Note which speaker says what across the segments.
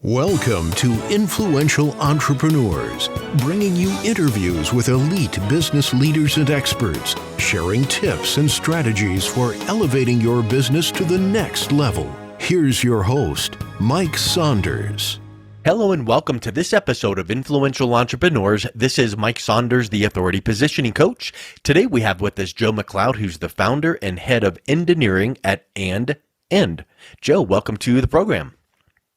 Speaker 1: Welcome to Influential Entrepreneurs, bringing you interviews with elite business leaders and experts, sharing tips and strategies for elevating your business to the next level. Here's your host, Mike Saunders.
Speaker 2: Hello and welcome to this episode of Influential Entrepreneurs. This is Mike Saunders, the Authority Positioning Coach. Today we have with us Joe Macleod, who's the founder and head of Endineering at andEnd. Joe, welcome to the program.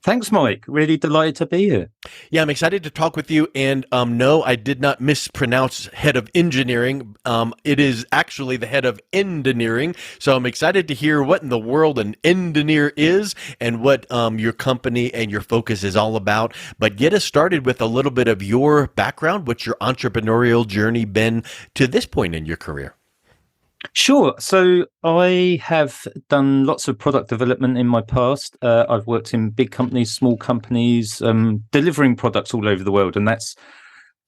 Speaker 3: Thanks, Mike. Really delighted to be here.
Speaker 2: Yeah, I'm excited to talk with you. And no, I did not mispronounce head of engineering. It is actually the head of Endineering. So I'm excited to hear what in the world an engineer is and what your company and your focus is all about. But get us started with a little bit of your background. What's your entrepreneurial journey been to this point in your career?
Speaker 3: Sure. So I have done lots of product development in my past. I've worked in big companies, small companies, delivering products all over the world. And that's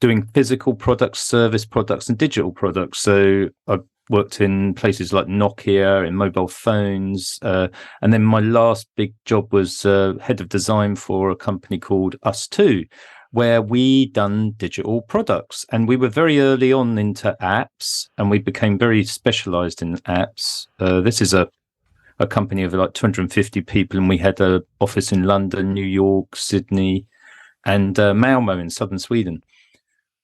Speaker 3: doing physical products, service products, and digital products. So I've worked in places like Nokia, in mobile phones. And then my last big job was head of design for a company called Us2, where we done digital products. And we were very early on into apps, and we became very specialized in apps. This is a company of like 250 people, and we had an office in London, New York, Sydney, and Malmo in southern Sweden.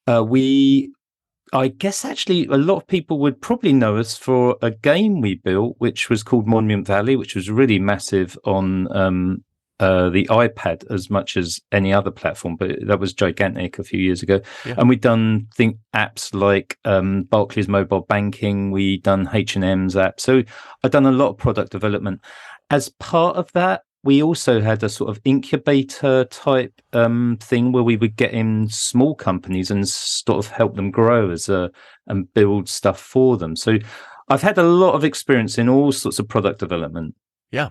Speaker 3: I guess actually a lot of people would probably know us for a game we built, which was called Monument Valley, which was really massive on the iPad as much as any other platform, but that was gigantic a few years ago. Yeah. And we've done apps like Barclays Mobile Banking, we done H&M's app. So I've done a lot of product development. As part of that, we also had a sort of incubator type thing where we would get in small companies and sort of help them grow and build stuff for them. So I've had a lot of experience in all sorts of product development.
Speaker 2: Yeah.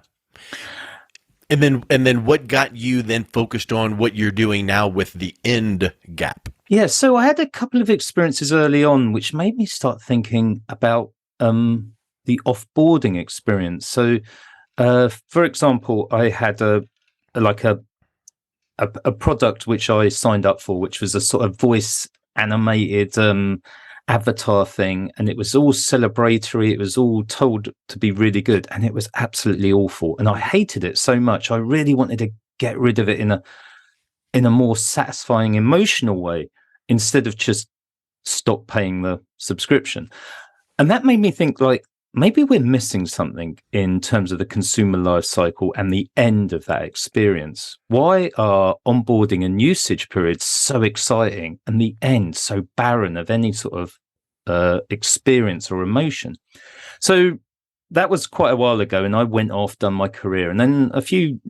Speaker 2: And then what got you then focused on what you're doing now with the end gap?
Speaker 3: Yeah, so I had a couple of experiences early on, which made me start thinking about the offboarding experience. So, for example, I had a product which I signed up for, which was a sort of voice animated avatar thing, and it was all celebratory. It was all told to be really good, and it was absolutely awful. And I hated it so much. I really wanted to get rid of it in a more satisfying, emotional way, instead of just stop paying the subscription. And that made me think, like, maybe we're missing something in terms of the consumer life cycle and the end of that experience. Why are onboarding and usage periods so exciting and the end so barren of any sort of experience or emotion? So that was quite a while ago, and I went off, done my career. And then a few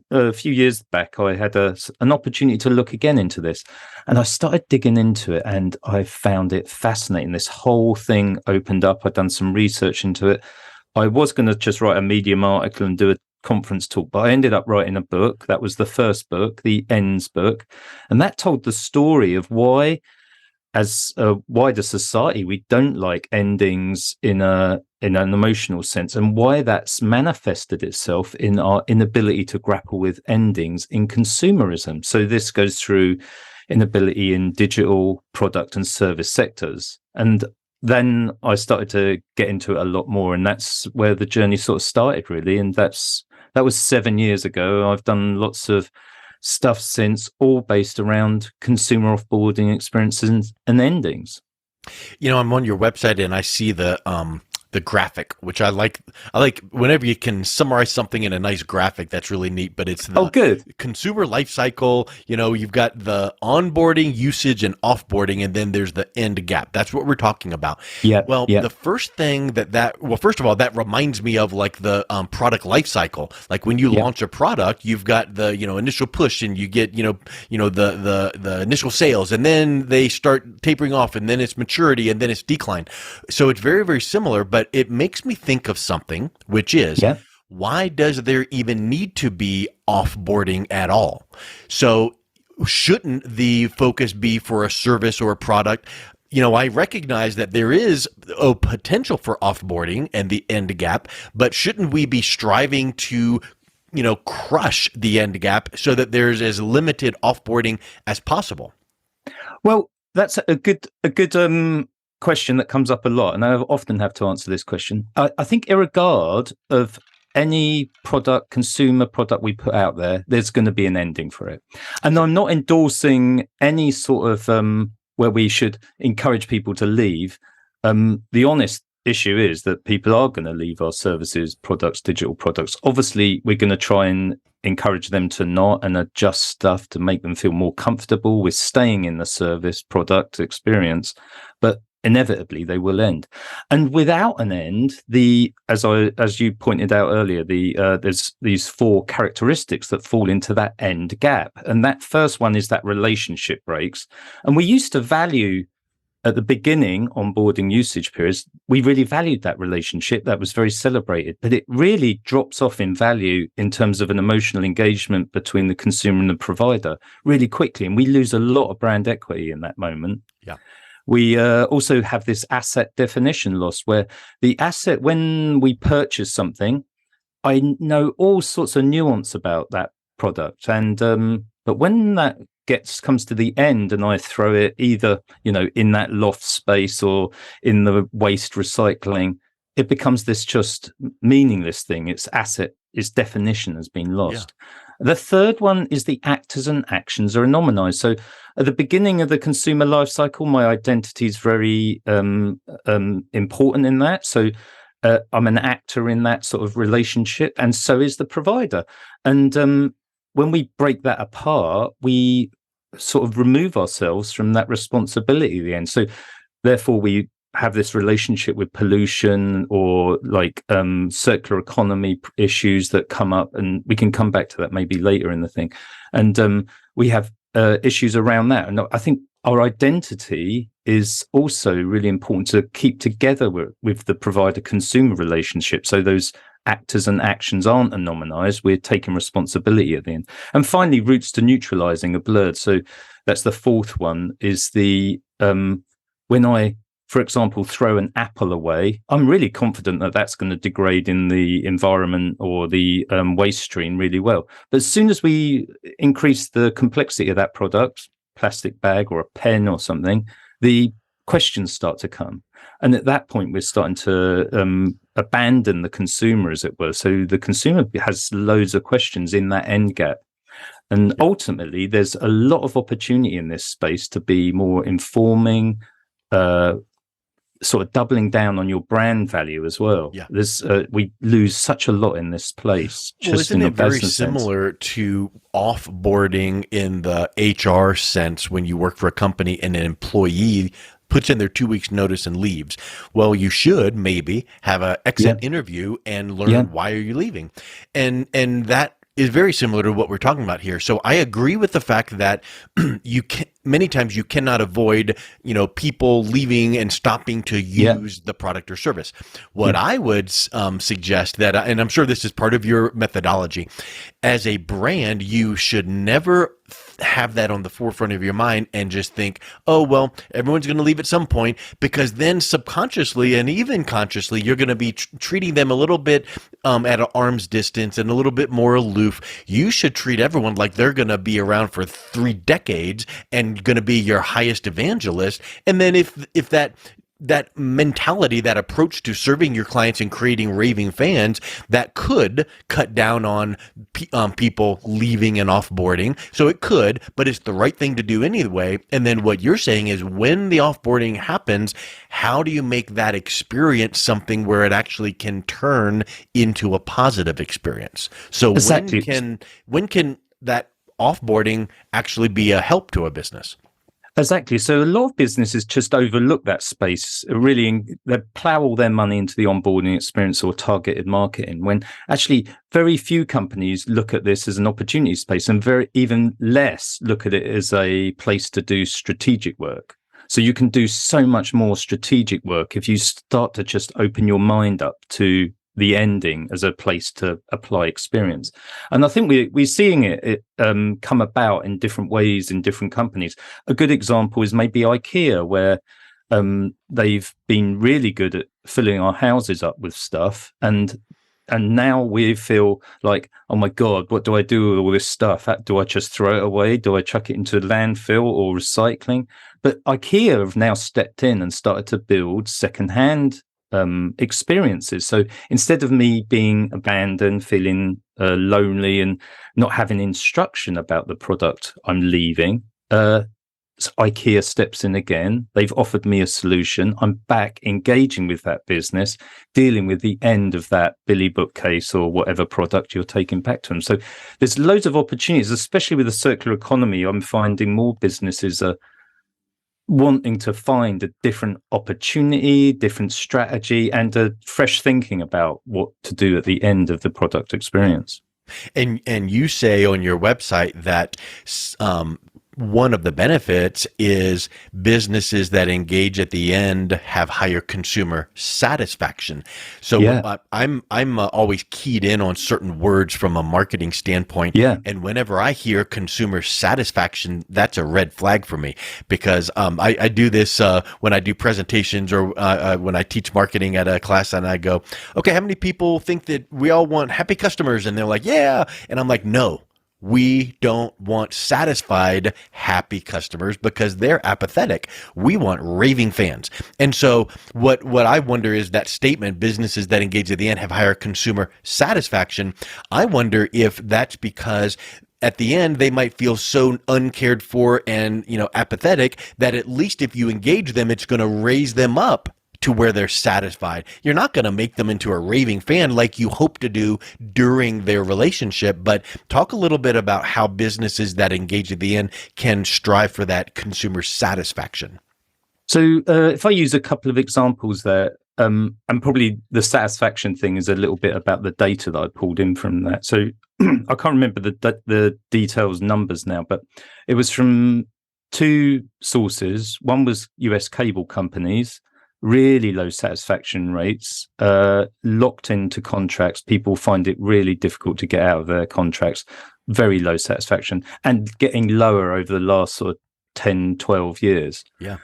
Speaker 3: years back, I had an opportunity to look again into this, and I started digging into it, and I found it fascinating. This whole thing opened up. I'd done some research into it. I was going to just write a Medium article and do a conference talk, but I ended up writing a book. That was the first book, the Ends book, and that told the story of why, as a wider society, we don't like endings in an emotional sense, and why that's manifested itself in our inability to grapple with endings in consumerism. So this goes through inability in digital product and service sectors. And then I started to get into it a lot more, and that's where the journey sort of started, really. And that was 7 years ago. I've done lots of stuff since, all based around consumer offboarding experiences and endings.
Speaker 2: You know, I'm on your website and I see the graphic, which I like whenever you can summarize something in a nice graphic. That's really neat. But it's the
Speaker 3: good
Speaker 2: consumer life cycle. You know, you've got the onboarding, usage, and offboarding, and then there's the end gap. That's what we're talking about.
Speaker 3: Yeah.
Speaker 2: Well, the first thing first of all, that reminds me of like the product life cycle. Like when you launch a product, you've got the initial push, and you get the initial sales, and then they start tapering off, and then it's maturity, and then it's decline. So it's very, very similar, but it makes me think of something, which is, why does there even need to be offboarding at all? So shouldn't the focus be for a service or a product? You know, I recognize that there is a potential for offboarding and the end gap, but shouldn't we be striving to crush the end gap so that there's as limited offboarding as possible?
Speaker 3: Well, that's a good question that comes up a lot, and I often have to answer this question. I think, irregard of any consumer product we put out there, there's going to be an ending for it. And I'm not endorsing any sort of where we should encourage people to leave. The honest issue is that people are going to leave our services, products, digital products. Obviously, we're going to try and encourage them to not and adjust stuff to make them feel more comfortable with staying in the service product experience, but inevitably they will end. And without an end, as you pointed out earlier, there's these 4 characteristics that fall into that end gap. And that first one is that relationship breaks. And we used to value, at the beginning, onboarding usage periods, we really valued that relationship. That was very celebrated, but it really drops off in value in terms of an emotional engagement between the consumer and the provider really quickly. And we lose a lot of brand equity in that moment.
Speaker 2: Yeah.
Speaker 3: We also have this asset definition loss, where the asset, when we purchase something, I know all sorts of nuance about that product. And but when that comes to the end and I throw it either, in that loft space or in the waste recycling, it becomes this just meaningless thing. Its definition has been lost. Yeah. The third one is the actors and actions are anonymized. So at the beginning of the consumer life cycle, my identity is very important in that. So I'm an actor in that sort of relationship, and so is the provider. And when we break that apart, we sort of remove ourselves from that responsibility at the end. So therefore we have this relationship with pollution or circular economy issues that come up, and we can come back to that maybe later in the thing. And we have issues around that. And I think our identity is also really important to keep together with the provider-consumer relationship. So those actors and actions aren't anonymized. We're taking responsibility at the end. And finally, routes to neutralizing are blurred. So that's the fourth one, is when I, for example, throw an apple away, I'm really confident that that's going to degrade in the environment or the waste stream really well. But as soon as we increase the complexity of that product, plastic bag or a pen or something, the questions start to come. And at that point, we're starting to abandon the consumer, as it were. So the consumer has loads of questions in that end gap. And ultimately, there's a lot of opportunity in this space to be more informing, sort of doubling down on your brand value as well. Yeah. We lose such a lot in this place.
Speaker 2: Isn't it very similar to offboarding in the HR sense when you work for a company and an employee puts in their 2 weeks notice and leaves? Well, you should maybe have an exit interview and learn why are you leaving. And that is very similar to what we're talking about here. So I agree with the fact that many times you cannot avoid, people leaving and stopping to use the product or service. What I would suggest and I'm sure this is part of your methodology, as a brand, you should never have that on the forefront of your mind and just think, oh, well, everyone's going to leave at some point, because then subconsciously and even consciously, you're going to be treating them a little bit at an arm's distance and a little bit more aloof. You should treat everyone like they're going to be around for 3 decades and going to be your highest evangelist. And then if that mentality, that approach to serving your clients and creating raving fans, that could cut down on people leaving and offboarding. So it could, but it's the right thing to do anyway. And then what you're saying is, when the offboarding happens, how do you make that experience something where it actually can turn into a positive experience? So exactly. when can that offboarding actually be a help to a business?
Speaker 3: Exactly. So a lot of businesses just overlook that space. Really, they plow all their money into the onboarding experience or targeted marketing, when actually very few companies look at this as an opportunity space, and even less look at it as a place to do strategic work. So you can do so much more strategic work if you start to just open your mind up to the ending as a place to apply experience. And I think we're seeing it come about in different ways in different companies. A good example is maybe IKEA, where they've been really good at filling our houses up with stuff, and and now we feel like, oh my God, what do I do with all this stuff? Do I just throw it away? Do I chuck it into landfill or recycling? But IKEA have now stepped in and started to build secondhand experiences. So instead of me being abandoned, feeling lonely and not having instruction about the product I'm leaving, IKEA steps in again. They've offered me a solution. I'm back engaging with that business, dealing with the end of that Billy bookcase or whatever product you're taking back to them. So there's loads of opportunities, especially with the circular economy. I'm finding more businesses are wanting to find a different opportunity, different strategy, and a fresh thinking about what to do at the end of the product experience.
Speaker 2: And you say on your website that one of the benefits is businesses that engage at the end have higher consumer satisfaction. So
Speaker 3: Yeah.
Speaker 2: I'm always keyed in on certain words from a marketing standpoint.
Speaker 3: Yeah.
Speaker 2: And whenever I hear consumer satisfaction, that's a red flag for me, because I do this when I do presentations or when I teach marketing at a class, and I go, okay, how many people think that we all want happy customers? And they're like, yeah. And I'm like, no. We don't want satisfied, happy customers because they're apathetic. We want raving fans. And so what I wonder is that statement, businesses that engage at the end have higher consumer satisfaction. I wonder if that's because at the end, they might feel so uncared for and, apathetic that at least if you engage them, it's going to raise them up to where they're satisfied. You're not going to make them into a raving fan like you hope to do during their relationship, but talk a little bit about how businesses that engage at the end can strive for that consumer satisfaction.
Speaker 3: So if I use a couple of examples there, and probably the satisfaction thing is a little bit about the data that I pulled in from that. So I can't remember the details numbers now, but it was from two sources. One was US cable companies, really low satisfaction rates, locked into contracts. People find it really difficult to get out of their contracts, very low satisfaction, and getting lower over the last sort of 10, 12 years.
Speaker 2: Yeah.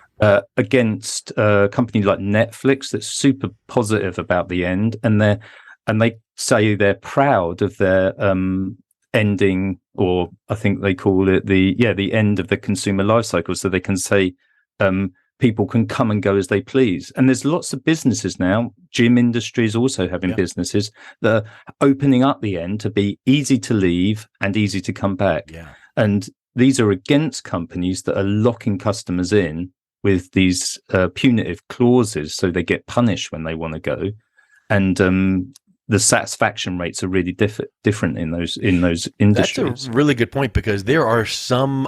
Speaker 3: Against a company like Netflix that's super positive about the end, and they say they're proud of their ending, or I think they call it the end of the consumer life cycle, so they can say people can come and go as they please. And there's lots of businesses now, gym industry is also having businesses that are opening up the end to be easy to leave and easy to come back.
Speaker 2: Yeah. And
Speaker 3: these are against companies that are locking customers in with these punitive clauses, so they get punished when they want to go. And the satisfaction rates are really different in those industries.
Speaker 2: That's a really good point, because there are some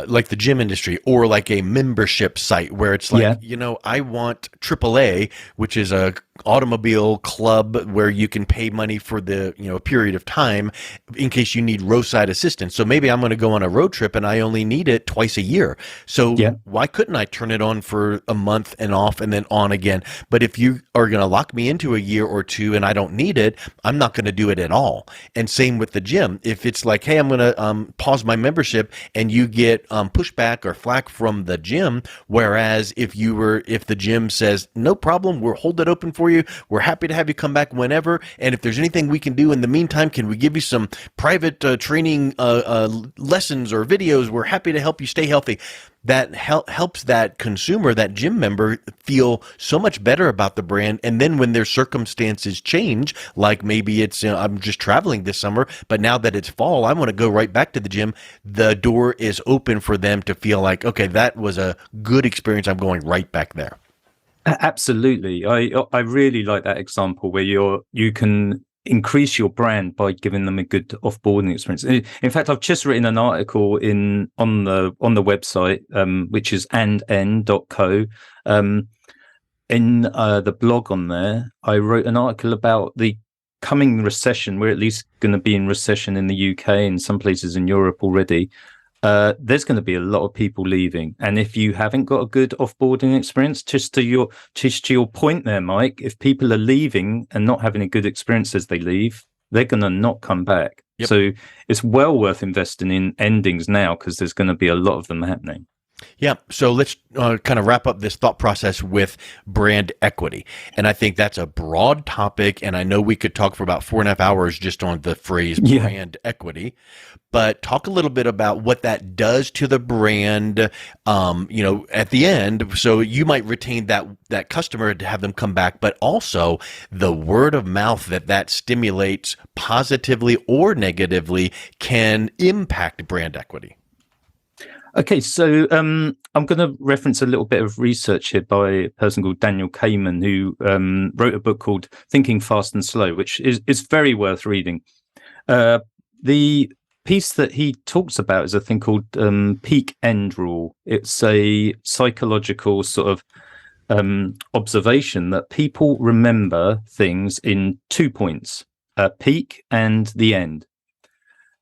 Speaker 2: like the gym industry or like a membership site where it's like, I want AAA, which is a automobile club where you can pay money for the a period of time in case you need roadside assistance. So maybe I'm going to go on a road trip and I only need it twice a year. So why couldn't I turn it on for a month and off and then on again? But if you are going to lock me into a year or two and I don't need it, I'm not going to do it at all. And same with the gym. If it's like, hey, I'm going to pause my membership, and you get pushback or flack from the gym, whereas if the gym says no problem, we'll hold it open for you, we're happy to have you come back whenever, and if there's anything we can do in the meantime, can we give you some private training lessons or videos, we're happy to help you stay healthy. That helps that consumer, that gym member, feel so much better about the brand. And then when their circumstances change, like maybe it's I'm just traveling this summer, but now that it's fall, I want to go right back to the gym, the door is open for them to feel like, okay, that was a good experience, I'm going right back there.
Speaker 3: Absolutely. I really like that example where you can increase your brand by giving them a good offboarding experience. In fact, I've just written an article on the website, which is andEnd.co. In the blog on there, I wrote an article about the coming recession. We're at least going to be in recession in the UK and some places in Europe already. There's going to be a lot of people leaving, and if you haven't got a good offboarding experience, just to your point there, Mike, if people are leaving and not having a good experience as they leave, they're going to not come back. So it's well worth investing in endings now, because there's going to be a lot of them happening.
Speaker 2: Yeah. So let's kind of wrap up this thought process with brand equity. And I think that's a broad topic. And I know we could talk for about 4.5 hours just on the phrase brand equity, but talk a little bit about what that does to the brand, at the end. So you might retain that customer to have them come back, but also the word of mouth that stimulates positively or negatively can impact brand equity.
Speaker 3: Okay, so I'm going to reference a little bit of research here by a person called Daniel Kahneman, who wrote a book called Thinking Fast and Slow, which is very worth reading. The piece that he talks about is a thing called peak-end rule. It's a psychological sort of observation that people remember things in 2 points, peak and the end.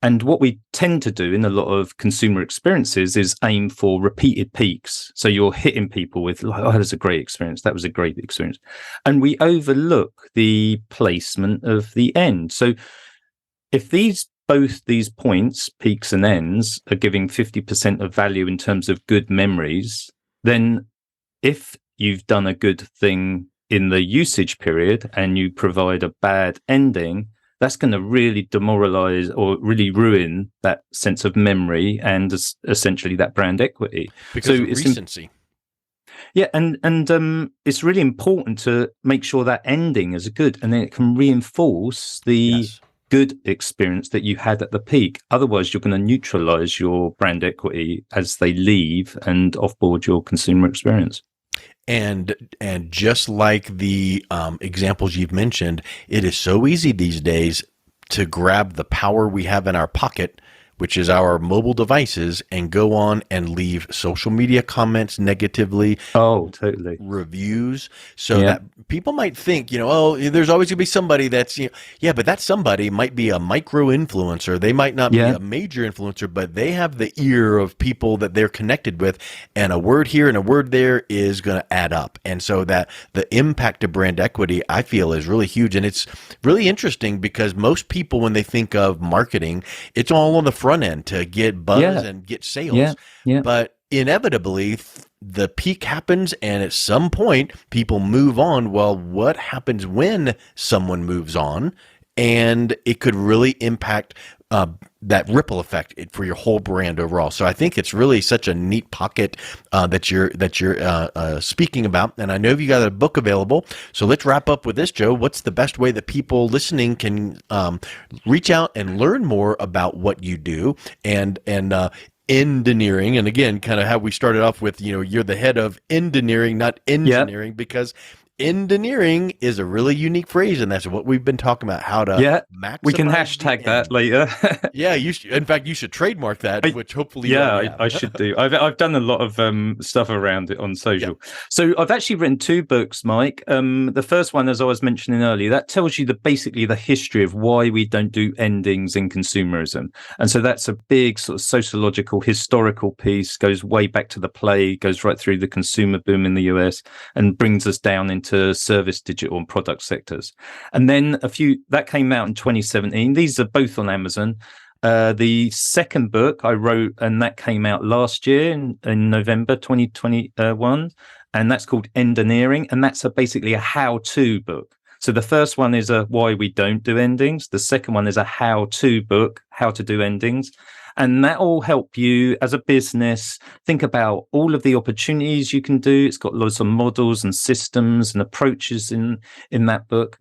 Speaker 3: And what we tend to do in a lot of consumer experiences is aim for repeated peaks. So you're hitting people with, like, oh, that was a great experience. That was a great experience. And we overlook the placement of the end. So if both these points, peaks and ends, are giving 50% of value in terms of good memories, then if you've done a good thing in the usage period and you provide a bad ending, that's going to really demoralize or really ruin that sense of memory and essentially that brand equity.
Speaker 2: Because of recency.
Speaker 3: And it's really important to make sure that ending is good, and then it can reinforce the good experience that you had at the peak. Otherwise, you're going to neutralize your brand equity as they leave and offboard your consumer experience.
Speaker 2: And just like the examples you've mentioned, it is so easy these days to grab the power we have in our pocket, which is our mobile devices, and go on and leave social media comments negatively.
Speaker 3: Oh, totally.
Speaker 2: Reviews. So that people might think, there's always going to be somebody that's, but that somebody might be a micro influencer. They might not be a major influencer, but they have the ear of people that they're connected with. And a word here and a word there is going to add up. And so that the impact of brand equity, I feel, is really huge. And it's really interesting because most people, when they think of marketing, it's all on the front end to get buzz and get sales. But inevitably the peak happens, and at some point people move on. Well, what happens when someone moves on? And it could really impact that ripple effect for your whole brand overall. So I think it's really such a neat pocket that you're speaking about. And I know you got a book available. So let's wrap up with this, Joe. What's the best way that people listening can reach out and learn more about what you do and Endineering? And again, kind of how we started off with, you're the head of Endineering, not engineering, because Endineering is a really unique phrase, and that's what we've been talking about, how to maximize.
Speaker 3: We can hashtag that later.
Speaker 2: You should, in fact, you should trademark that, which hopefully
Speaker 3: I should do. I've done a lot of stuff around it on social. So I've actually written 2 books, Mike. The first one, as I was mentioning earlier, that tells you basically the history of why we don't do endings in consumerism. And so that's a big sort of sociological, historical piece, goes way back to the plague, goes right through the consumer boom in the US, and brings us down into service, digital, and product sectors. And then that came out in 2017. These are both on Amazon. The second book I wrote, and that came out last year in November 2021, and that's called Endineering, and that's basically a how-to book. So the first one is a why we don't do endings. The second one is a how-to book, how to do endings. And that will help you as a business think about all of the opportunities you can do. It's got lots of models and systems and approaches in that book.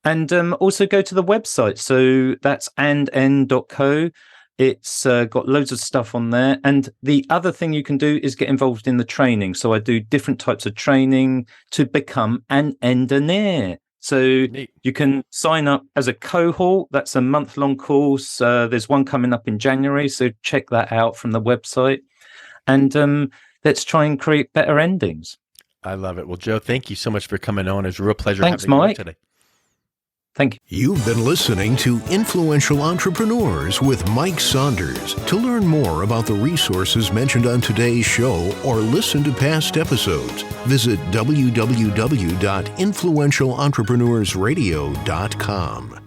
Speaker 3: And also go to the website. So that's andEnd.co. It's got loads of stuff on there. And the other thing you can do is get involved in the training. So I do different types of training to become an Endineer. So you can sign up as a cohort. That's a month-long course. There's one coming up in January, so check that out from the website. And let's try and create better endings.
Speaker 2: I love it. Well, Joe, thank you so much for coming on. It's a real pleasure
Speaker 3: having
Speaker 2: you on today.
Speaker 3: Thank you.
Speaker 1: You've been listening to Influential Entrepreneurs with Mike Saunders. To learn more about the resources mentioned on today's show or listen to past episodes, visit www.influentialentrepreneursradio.com.